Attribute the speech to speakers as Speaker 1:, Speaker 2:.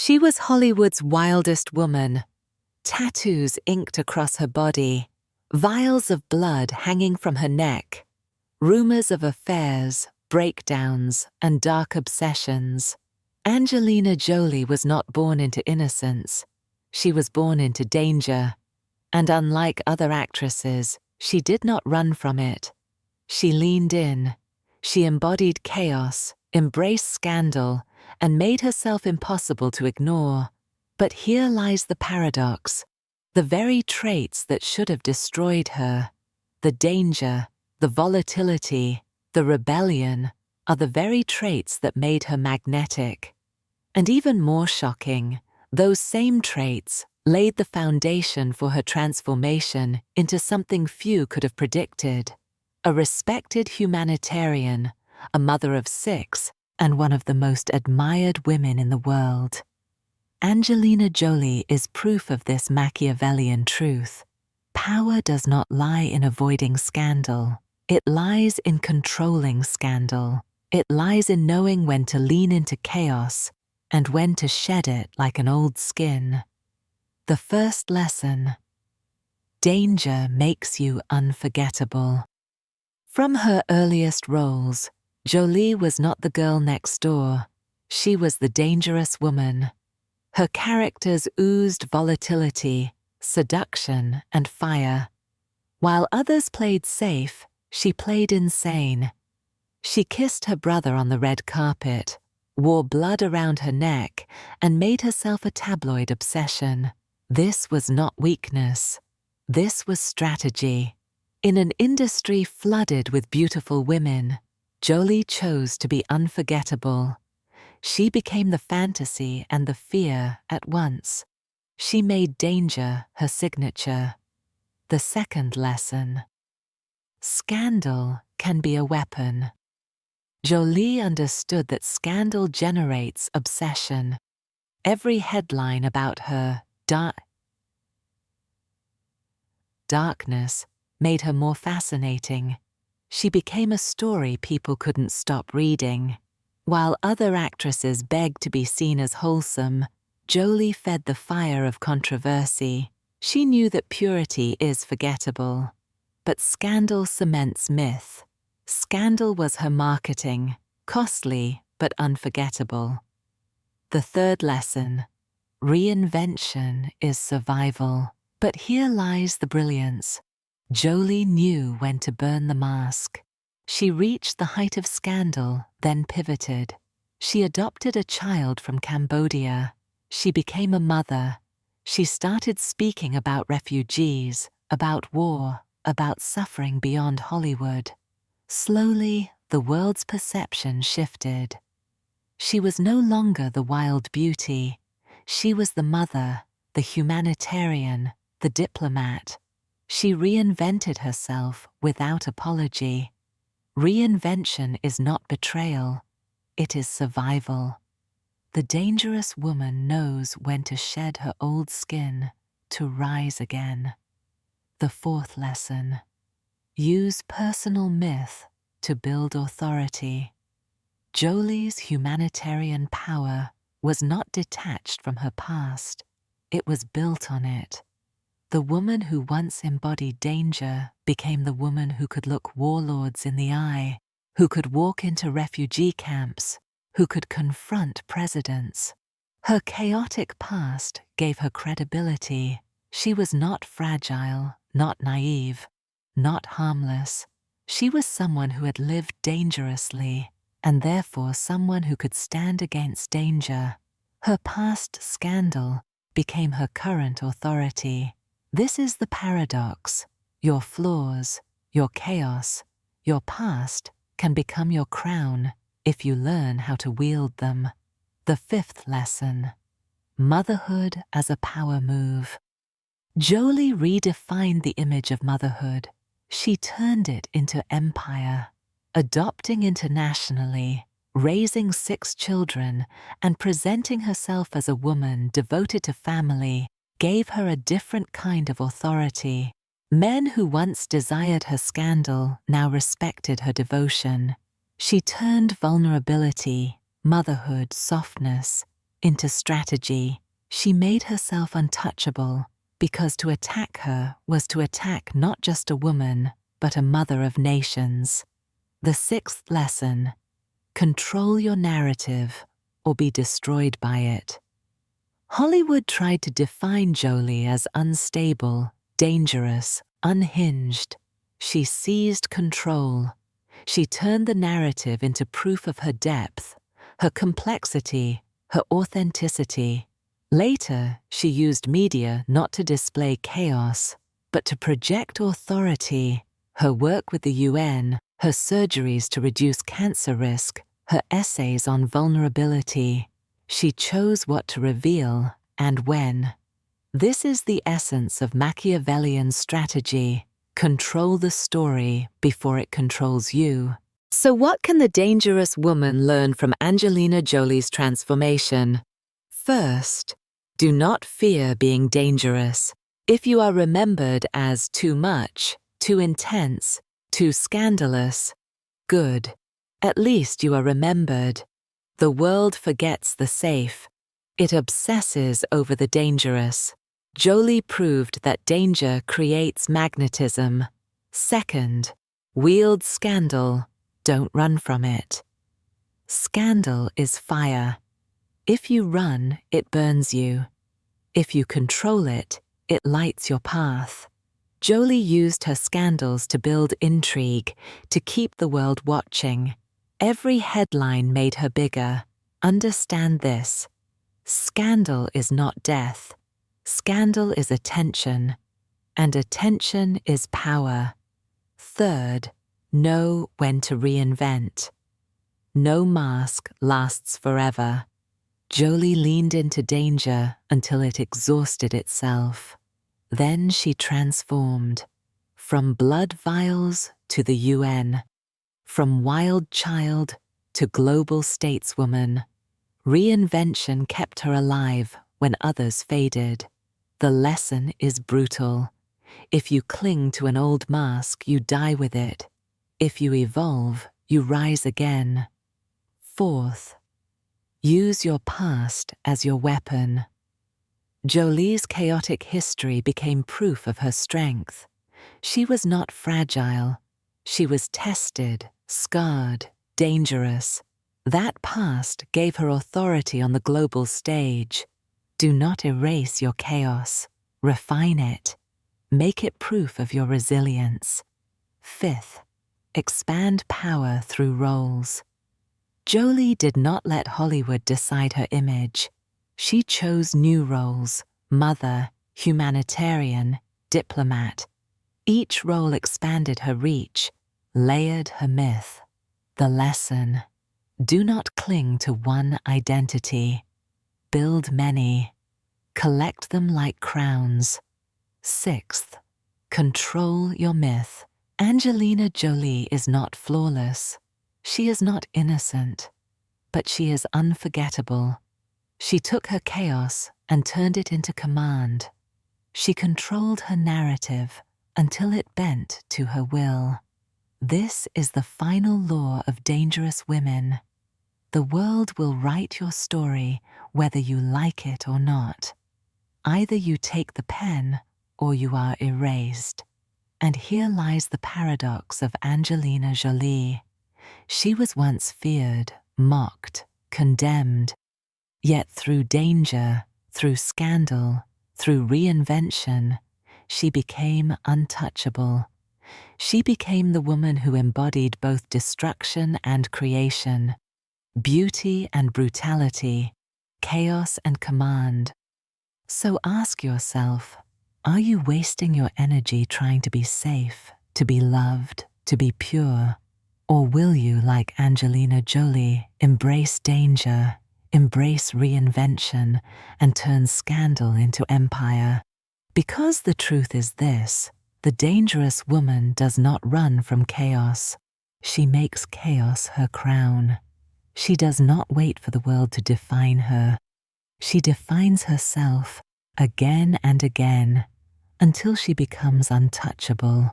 Speaker 1: She was Hollywood's wildest woman, tattoos inked across her body, vials of blood hanging from her neck, rumors of affairs, breakdowns, and dark obsessions. Angelina Jolie was not born into innocence. She was born into danger, and unlike other actresses, she did not run from it. She leaned in. She embodied chaos, embraced scandal, and made herself impossible to ignore. But here lies the paradox. The very traits that should have destroyed her, the danger, the volatility, the rebellion, are the very traits that made her magnetic. And even more shocking, those same traits laid the foundation for her transformation into something few could have predicted. A respected humanitarian, a mother of 6, and one of the most admired women in the world. Angelina Jolie is proof of this Machiavellian truth. Power does not lie in avoiding scandal. It lies in controlling scandal. It lies in knowing when to lean into chaos and when to shed it like an old skin. The first lesson: danger makes you unforgettable. From her earliest roles, Jolie was not the girl next door. She was the dangerous woman. Her characters oozed volatility, seduction, and fire. While others played safe, she played insane. She kissed her brother on the red carpet, wore blood around her neck, and made herself a tabloid obsession. This was not weakness. This was strategy. In an industry flooded with beautiful women, Jolie chose to be unforgettable. She became the fantasy and the fear at once. She made danger her signature. The second lesson: scandal can be a weapon. Jolie understood that scandal generates obsession. Every headline about her darkness made her more fascinating. She became a story people couldn't stop reading. While other actresses begged to be seen as wholesome, Jolie fed the fire of controversy. She knew that purity is forgettable. But scandal cements myth. Scandal was her marketing, costly but unforgettable. The third lesson: reinvention is survival. But here lies the brilliance. Jolie knew when to burn the mask. She reached the height of scandal, then pivoted. She adopted a child from Cambodia. She became a mother. She started speaking about refugees, about war, about suffering beyond Hollywood. Slowly, the world's perception shifted. She was no longer the wild beauty. She was the mother, the humanitarian, the diplomat. She reinvented herself without apology. Reinvention is not betrayal, it is survival. The dangerous woman knows when to shed her old skin to rise again. The fourth lesson: use personal myth to build authority. Jolie's humanitarian power was not detached from her past, it was built on it. The woman who once embodied danger became the woman who could look warlords in the eye, who could walk into refugee camps, who could confront presidents. Her chaotic past gave her credibility. She was not fragile, not naive, not harmless. She was someone who had lived dangerously, and therefore someone who could stand against danger. Her past scandal became her current authority. This is the paradox. Your flaws, your chaos, your past can become your crown if you learn how to wield them. The fifth lesson: motherhood as a power move. Jolie redefined the image of motherhood. She turned it into empire, adopting internationally, raising 6 children, and presenting herself as a woman devoted to family gave her a different kind of authority. Men who once desired her scandal now respected her devotion. She turned vulnerability, motherhood, softness into strategy. She made herself untouchable because to attack her was to attack not just a woman, but a mother of nations. The sixth lesson: control your narrative or be destroyed by it. Hollywood tried to define Jolie as unstable, dangerous, unhinged. She seized control. She turned the narrative into proof of her depth, her complexity, her authenticity. Later, she used media not to display chaos, but to project authority. Her work with the UN, her surgeries to reduce cancer risk, her essays on vulnerability. She chose what to reveal and when. This is the essence of Machiavellian strategy. Control the story before it controls you. So what can the dangerous woman learn from Angelina Jolie's transformation? First, do not fear being dangerous. If you are remembered as too much, too intense, too scandalous, good. At least you are remembered. The world forgets the safe. It obsesses over the dangerous. Jolie proved that danger creates magnetism. Second, wield scandal. Don't run from it. Scandal is fire. If you run, it burns you. If you control it, it lights your path. Jolie used her scandals to build intrigue, to keep the world watching. Every headline made her bigger. Understand this: scandal is not death. Scandal is attention, and attention is power. Third, know when to reinvent. No mask lasts forever. Jolie leaned into danger until it exhausted itself. Then she transformed, from blood vials to the UN, from wild child to global stateswoman. Reinvention kept her alive when others faded. The lesson is brutal. If you cling to an old mask, you die with it. If you evolve, you rise again. Fourth, use your past as your weapon. Jolie's chaotic history became proof of her strength. She was not fragile. She was tested, scarred, dangerous. That past gave her authority on the global stage. Do not erase your chaos. Refine it. Make it proof of your resilience. Fifth, expand power through roles. Jolie did not let Hollywood decide her image. She chose new roles: mother, humanitarian, diplomat. Each role expanded her reach, layered her myth. The lesson: do not cling to one identity. Build many. Collect them like crowns. Sixth, control your myth. Angelina Jolie is not flawless. She is not innocent, but she is unforgettable. She took her chaos and turned it into command. She controlled her narrative until it bent to her will. This is the final law of dangerous women. The world will write your story whether you like it or not. Either you take the pen or you are erased. And here lies the paradox of Angelina Jolie. She was once feared, mocked, condemned. Yet through danger, through scandal, through reinvention, she became untouchable. She became the woman who embodied both destruction and creation, beauty and brutality, chaos and command. So ask yourself, are you wasting your energy trying to be safe, to be loved, to be pure? Or will you, like Angelina Jolie, embrace danger, embrace reinvention, and turn scandal into empire? Because the truth is this: the dangerous woman does not run from chaos. She makes chaos her crown. She does not wait for the world to define her. She defines herself again and again until she becomes untouchable.